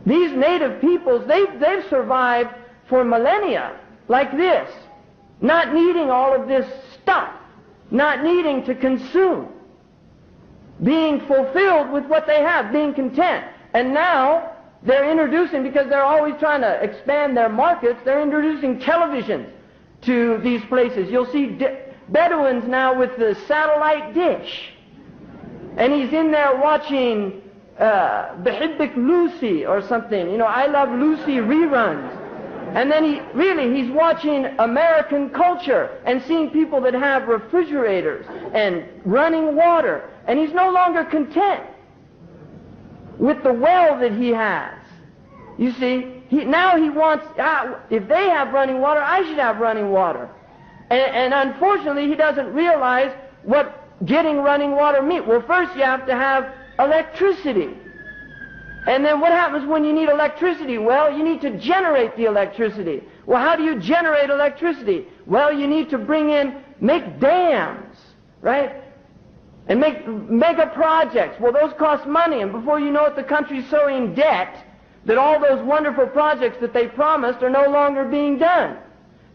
These native peoples, they've survived for millennia like this, not needing all of this stuff, not needing to consume, being fulfilled with what they have, being content. And now they're introducing, because they're always trying to expand their markets, they're introducing televisions to these places. You'll see Bedouins now with the satellite dish, and he's in there watching Behibbik Lucy or something, you know, I Love Lucy reruns. And then he's watching American culture and seeing people that have refrigerators and running water. And he's no longer content with the well that he has. You see, now he wants, if they have running water, I should have running water. And unfortunately, he doesn't realize what getting running water means. Well, first you have to have electricity. And then what happens when you need electricity? Well, you need to generate the electricity. Well, how do you generate electricity? Well, you need to make dams, right? And make mega projects. Well, those cost money, and before you know it, the country's so in debt that all those wonderful projects that they promised are no longer being done,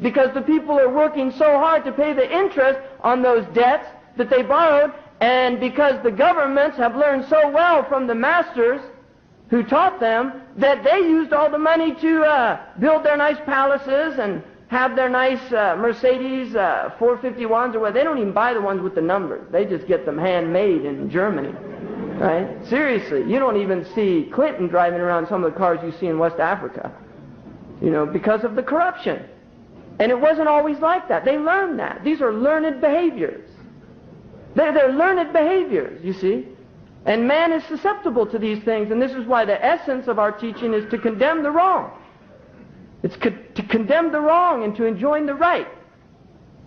because the people are working so hard to pay the interest on those debts that they borrowed, and because the governments have learned so well from the masters who taught them that they used all the money to build their nice palaces and have their nice Mercedes 451s or whatever. They don't even buy the ones with the numbers. They just get them handmade in Germany, right? Seriously, you don't even see Clinton driving around some of the cars you see in West Africa, you know, because of the corruption. And it wasn't always like that. They learned that. These are learned behaviors. They're learned behaviors, you see. And man is susceptible to these things, and this is why the essence of our teaching is to condemn the wrong. It's to condemn the wrong and to enjoin the right.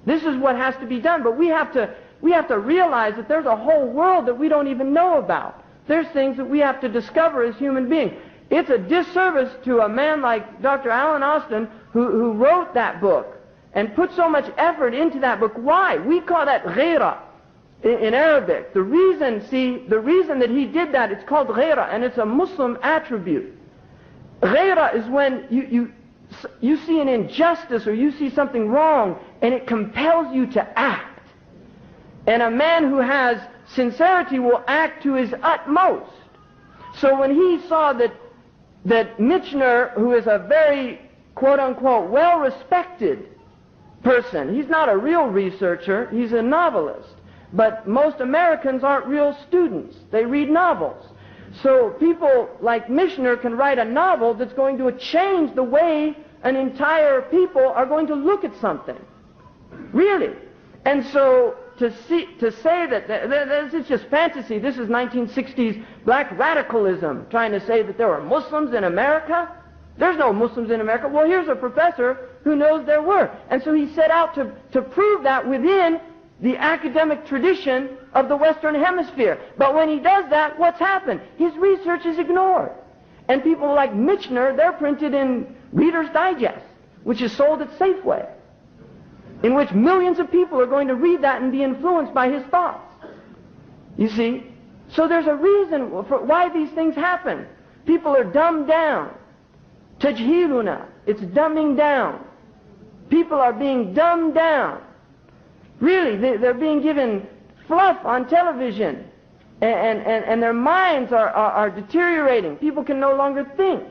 This is what has to be done, but we have to realize that there's a whole world that we don't even know about. There's things that we have to discover as human beings. It's a disservice to a man like Dr. Alan Austin who wrote that book and put so much effort into that book. Why? We call that ghira in Arabic. The reason that he did that, it's called ghira, and it's a Muslim attribute. Ghira is when you see an injustice or you see something wrong and it compels you to act. And a man who has sincerity will act to his utmost. So when he saw that Michener, who is a very quote-unquote well-respected person, he's not a real researcher, he's a novelist. But most Americans aren't real students. They read novels. So people like Michener can write a novel that's going to change the way an entire people are going to look at something. Really. And so to say that this is just fantasy. This is 1960s black radicalism, trying to say that there are Muslims in America. There's no Muslims in America. Well, here's a professor who knows there were. And so he set out to prove that within the academic tradition of the Western Hemisphere. But when he does that, what's happened? His research is ignored. And people like Michener, they're printed in Reader's Digest, which is sold at Safeway, in which millions of people are going to read that and be influenced by his thoughts. You see? So there's a reason for why these things happen. People are dumbed down. Tajhiluna, it's dumbing down. People are being dumbed down. Really, they're being given fluff on television, and their minds are deteriorating. People can no longer think.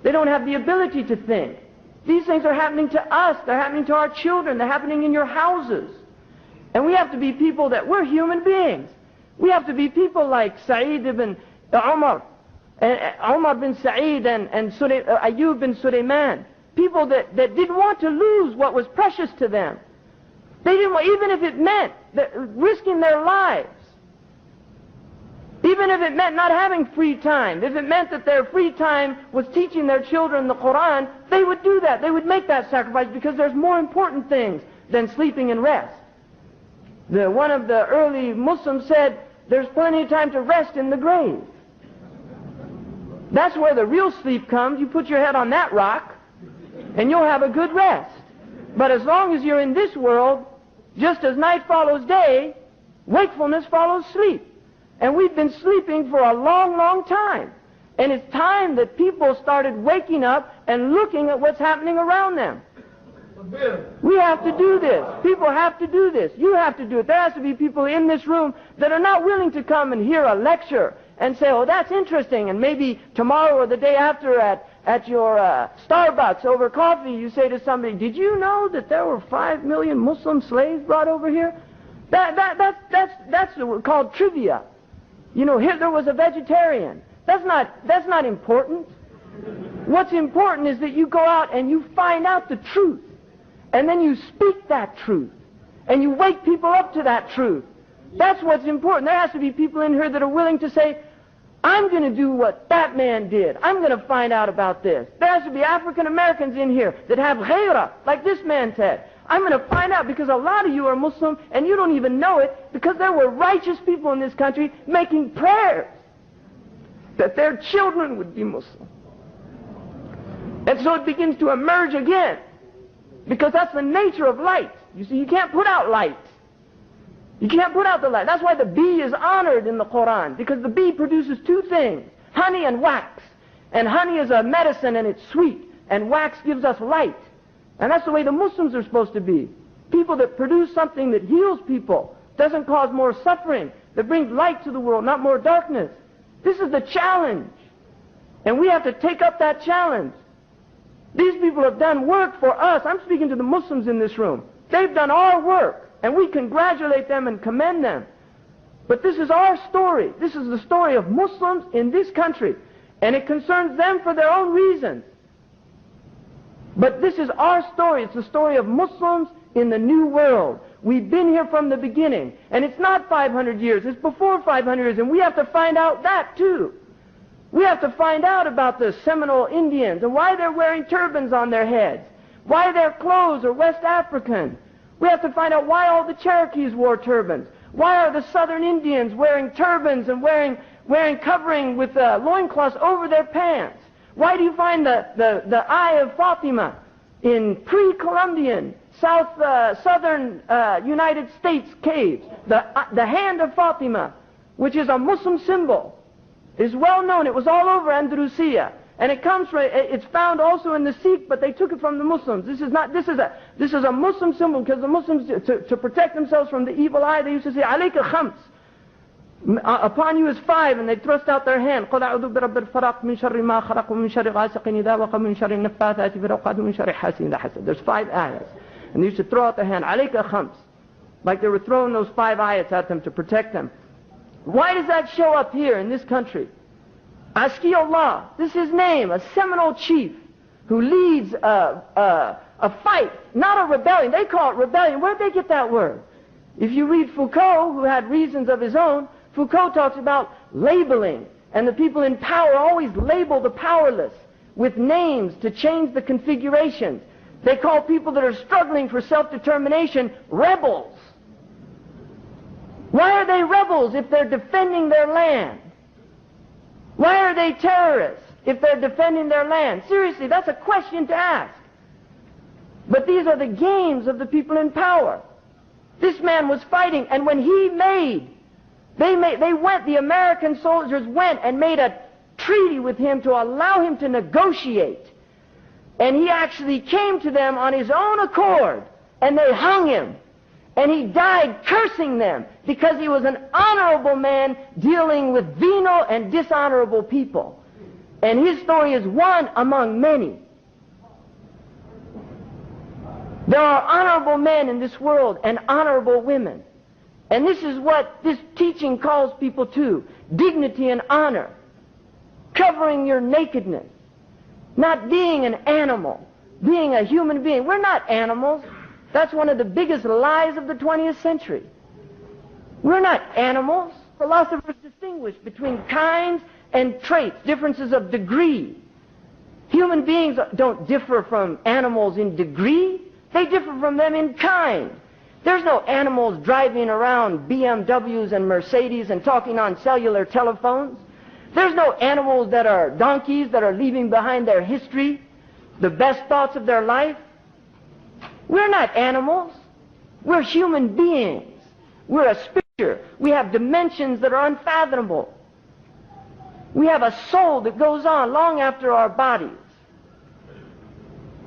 They don't have the ability to think. These things are happening to us. They're happening to our children. They're happening in your houses. And we have to be people we're human beings. We have to be people like Sa'id ibn Umar, Umar bin Sa'id and Ayyub bin Sulaiman. People that didn't want to lose what was precious to them. They didn't want, even if it meant risking their lives. Even if it meant not having free time. If it meant that their free time was teaching their children the Quran, they would do that. They would make that sacrifice because there's more important things than sleeping and rest. One of the early Muslims said, there's plenty of time to rest in the grave. That's where the real sleep comes. You put your head on that rock and you'll have a good rest. But as long as you're in this world, just as night follows day, wakefulness follows sleep. And we've been sleeping for a long, long time. And it's time that people started waking up and looking at what's happening around them. We have to do this. People have to do this. You have to do it. There has to be people in this room that are not willing to come and hear a lecture and say, oh, that's interesting, and maybe tomorrow or the day after at your Starbucks over coffee, you say to somebody, did you know that there were 5 million Muslim slaves brought over here? That's called trivia. You know, Hitler was a vegetarian. That's not important. What's important is that you go out and you find out the truth. And then you speak that truth. And you wake people up to that truth. That's what's important. There has to be people in here that are willing to say, I'm going to do what that man did. I'm going to find out about this. There has to be African Americans in here that have ghairah, like this man said. I'm going to find out, because a lot of you are Muslim and you don't even know it, because there were righteous people in this country making prayers that their children would be Muslim. And so it begins to emerge again, because that's the nature of light. You see, you can't put out light. You can't put out the light. That's why the bee is honored in the Quran, because the bee produces two things, honey and wax. And honey is a medicine and it's sweet, and wax gives us light. And that's the way the Muslims are supposed to be. People that produce something that heals people, doesn't cause more suffering, that brings light to the world, not more darkness. This is the challenge. And we have to take up that challenge. These people have done work for us. I'm speaking to the Muslims in this room. They've done our work, and we congratulate them and commend them. But this is our story. This is the story of Muslims in this country. And it concerns them for their own reasons. But this is our story. It's the story of Muslims in the new world. We've been here from the beginning. And it's not 500 years. It's before 500 years. And we have to find out that too. We have to find out about the Seminole Indians and why they're wearing turbans on their heads. Why their clothes are West African. We have to find out why all the Cherokees wore turbans. Why are the Southern Indians wearing turbans and wearing covering with loincloths over their pants? Why do you find the Eye of Fatima in pre-Columbian southern United States caves? The Hand of Fatima, which is a Muslim symbol, is well known. It was all over Andalusia, and it's found also in the Sikh, but they took it from the Muslims. This is a Muslim symbol, because the Muslims, to protect themselves from the evil eye, they used to say, "Alayka khams." Upon you is 5, and they thrust out their hand. قُلْ أَعُوذُ بِرَبِّ الْفَلَقِ مِنْ شَرِّ مَا خَلَقَ وَمِنْ شَرِّ غَاسِقٍ إِذَا وَقَبَ وَمِنْ شَرِّ النَّفَّاثَاتِ فِي الْعُقَدِ وَمِنْ شَرِّ حَاسِدٍ إِذَا حَسَدَ. There's 5 ayahs. And they used to throw out their hand, عَلَيْكَ خَمْسٍ, like they were throwing those 5 ayats at them to protect them. Why does that show up here in this country? Aski Allah, this is his name, a Seminole chief who leads a fight, not a rebellion. They call it rebellion. Where'd they get that word? If you read Foucault, who had reasons of his own, Foucault talks about labeling, and the people in power always label the powerless with names to change the configurations. They call people that are struggling for self-determination rebels. Why are they rebels if they're defending their land? Why are they terrorists if they're defending their land? Seriously, that's a question to ask. But these are the games of the people in power. This man was fighting, and when he the American soldiers went and made a treaty with him to allow him to negotiate. And he actually came to them on his own accord, and they hung him. And he died cursing them, because he was an honorable man dealing with venal and dishonorable people. And his story is one among many. There are honorable men in this world and honorable women. And this is what this teaching calls people to: dignity and honor, covering your nakedness, not being an animal, being a human being. We're not animals. That's one of the biggest lies of the 20th century. We're not animals. Philosophers distinguish between kinds and traits, differences of degree. Human beings don't differ from animals in degree. They differ from them in kind. There's no animals driving around BMWs and Mercedes and talking on cellular telephones. There's no animals that are donkeys that are leaving behind their history, the best thoughts of their life. We're not animals. We're human beings. We're a spiritual. We have dimensions that are unfathomable. We have a soul that goes on long after our bodies.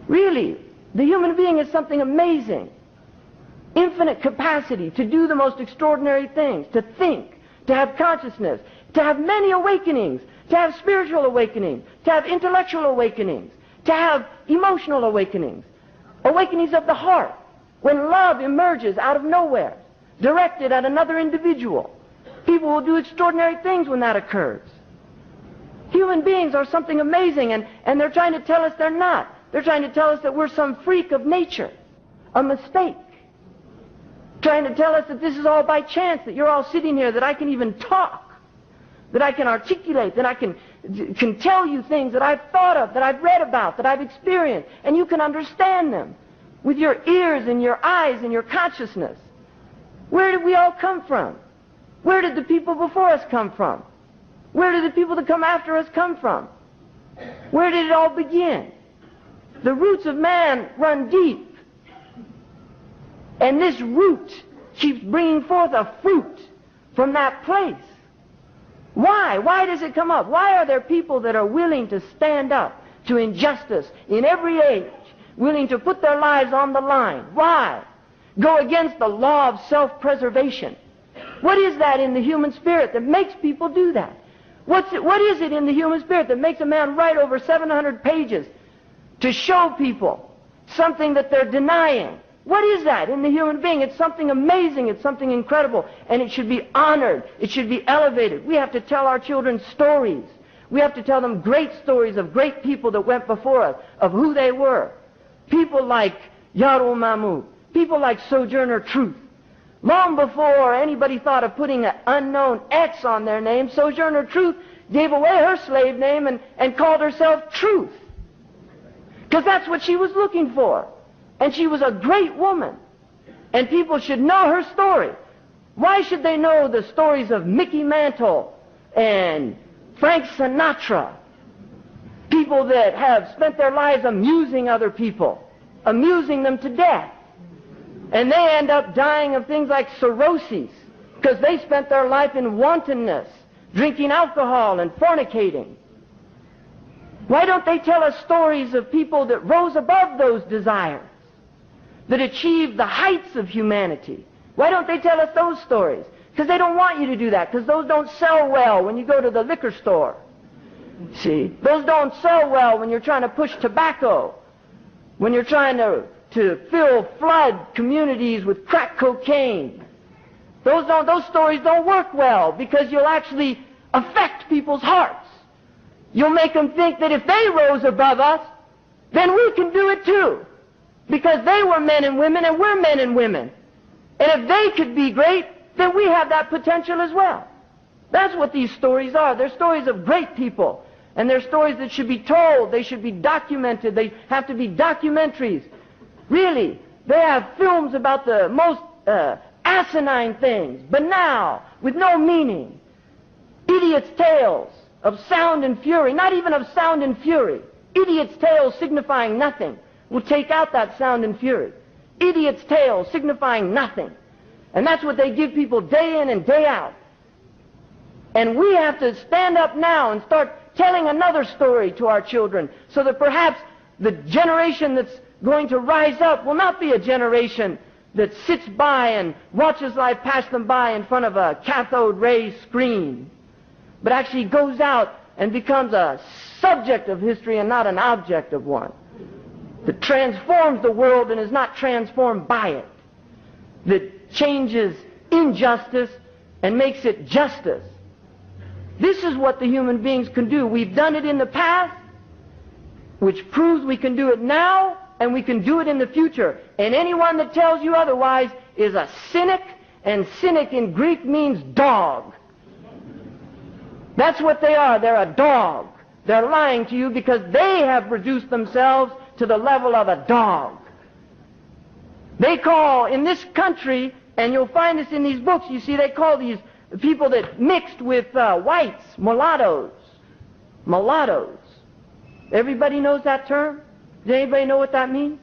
Really, the human being is something amazing. Infinite capacity to do the most extraordinary things, to think, to have consciousness, to have many awakenings, to have spiritual awakenings, to have intellectual awakenings, to have emotional awakenings, awakenings of the heart, when love emerges out of nowhere, directed at another individual. People will do extraordinary things when that occurs. Human beings are something amazing, and they're trying to tell us they're not. They're trying to tell us that we're some freak of nature, a mistake. Trying to tell us that this is all by chance, that you're all sitting here, that I can even talk, that I can articulate, that I can tell you things that I've thought of, that I've read about, that I've experienced, and you can understand them with your ears and your eyes and your consciousness. Where did we all come from? Where did the people before us come from? Where did the people that come after us come from? Where did it all begin? The roots of man run deep. And this root keeps bringing forth a fruit from that place. Why? Why does it come up? Why are there people that are willing to stand up to injustice in every age, willing to put their lives on the line? Why? Go against the law of self-preservation. What is that in the human spirit that makes people do that? What is it in the human spirit that makes a man write over 700 pages to show people something that they're denying? What is that in the human being? It's something amazing. It's something incredible. And it should be honored. It should be elevated. We have to tell our children stories. We have to tell them great stories of great people that went before us, of who they were. People like Yarul Mahmoud. People like Sojourner Truth. Long before anybody thought of putting an unknown X on their name, Sojourner Truth gave away her slave name and called herself Truth. Because that's what she was looking for. And she was a great woman. And people should know her story. Why should they know the stories of Mickey Mantle and Frank Sinatra? People that have spent their lives amusing other people, amusing them to death. And they end up dying of things like cirrhosis because they spent their life in wantonness, drinking alcohol and fornicating. Why don't they tell us stories of people that rose above those desires, that achieved the heights of humanity? Why don't they tell us those stories? Because they don't want you to do that, because those don't sell well when you go to the liquor store. See, those don't sell well when you're trying to push tobacco, when you're trying to flood communities with crack cocaine. Those stories don't work well, because you'll actually affect people's hearts. You'll make them think that if they rose above us, then we can do it too. Because they were men and women, and we're men and women. And if they could be great, then we have that potential as well. That's what these stories are. They're stories of great people. And they're stories that should be told. They should be documented. They have to be documentaries. Really, they have films about the most asinine things, banal, with no meaning. Idiots' tales of sound and fury, not even of sound and fury. Idiots' tales signifying nothing will take out that sound and fury. Idiots' tales signifying nothing. And that's what they give people day in and day out. And we have to stand up now and start telling another story to our children, so that perhaps the generation that's going to rise up will not be a generation that sits by and watches life pass them by in front of a cathode ray screen, but actually goes out and becomes a subject of history and not an object of one, that transforms the world and is not transformed by it, that changes injustice and makes it justice. This is what the human beings can do. We've done it in the past, which proves we can do it now, and we can do it in the future. And anyone that tells you otherwise is a cynic, and cynic in Greek means dog. That's what they are. They're a dog. They're lying to you because they have reduced themselves to the level of a dog. They call, in this country, and you'll find this in these books, you see, they call these people that mixed with whites, mulattoes. Mulattoes. Everybody knows that term? Does anybody know what that means?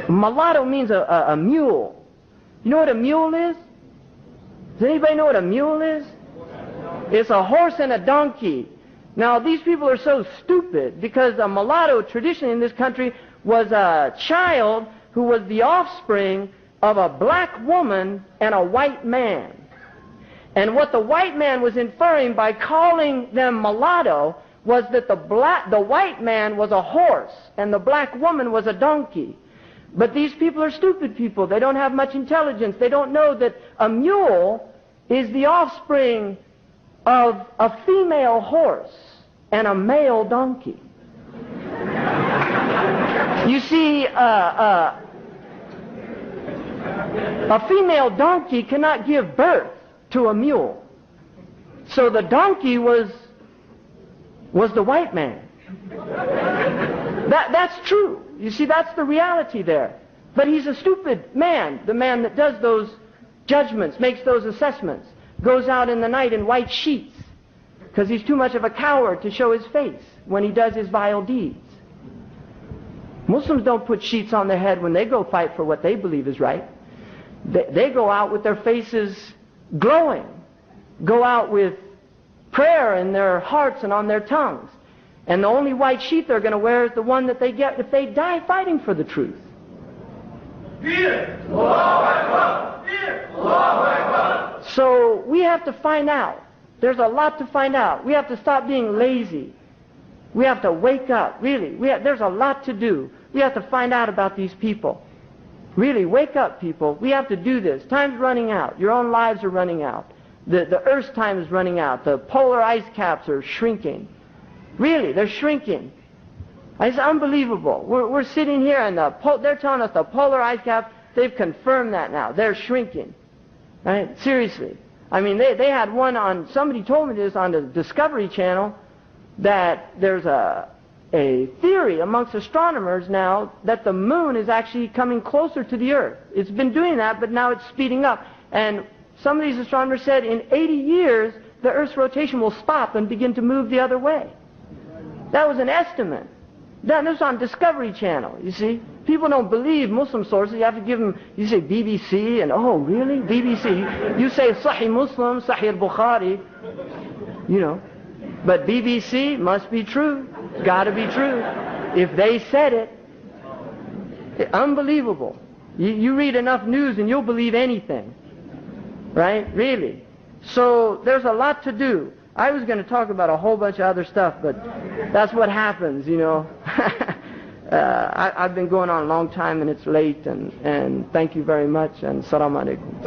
Mulatto means a mule. You know what a mule is? Does anybody know what a mule is? It's a horse and a donkey. Now, these people are so stupid because a mulatto traditionally in this country was a child who was the offspring of a black woman and a white man. And what the white man was inferring by calling them mulatto was that the white man was a horse and the black woman was a donkey. But these people are stupid people. They don't have much intelligence. They don't know that a mule is the offspring of a female horse and a male donkey. You see, a female donkey cannot give birth to a mule. So the donkey was the white man. That's true. You see, that's the reality there. But he's a stupid man, the man that does those judgments, makes those assessments, goes out in the night in white sheets, because he's too much of a coward to show his face when he does his vile deeds. Muslims don't put sheets on their head when they go fight for what they believe is right. They go out with their faces glowing, go out with prayer in their hearts and on their tongues. And the only white sheet they're going to wear is the one that they get if they die fighting for the truth. So we have to find out. There's a lot to find out. We have to stop being lazy. We have to wake up, really. There's a lot to do. We have to find out about these people. Really, wake up, people. We have to do this. Time's running out. Your own lives are running out. The Earth's time is running out. The polar ice caps are shrinking. Really, they're shrinking. It's unbelievable. We're sitting here and they're telling us the polar ice caps, they've confirmed that now. They're shrinking. Right? Seriously. I mean, they had one on, somebody told me this on the Discovery Channel, that there's a theory amongst astronomers now that the moon is actually coming closer to the Earth. It's been doing that, but now it's speeding up. And some of these astronomers said in 80 years, the Earth's rotation will stop and begin to move the other way. That was an estimate. That was on Discovery Channel, you see. People don't believe Muslim sources. You have to give them, you say BBC, and oh, really? BBC? You say Sahih Muslim, Sahih Bukhari, you know. But BBC must be true. Gotta be true. If they said it, unbelievable. You read enough news and you'll believe anything. Right? Really. So there's a lot to do. I was going to talk about a whole bunch of other stuff, but that's what happens, you know. I've been going on a long time and it's late, and thank you very much, and Assalamu alaikum.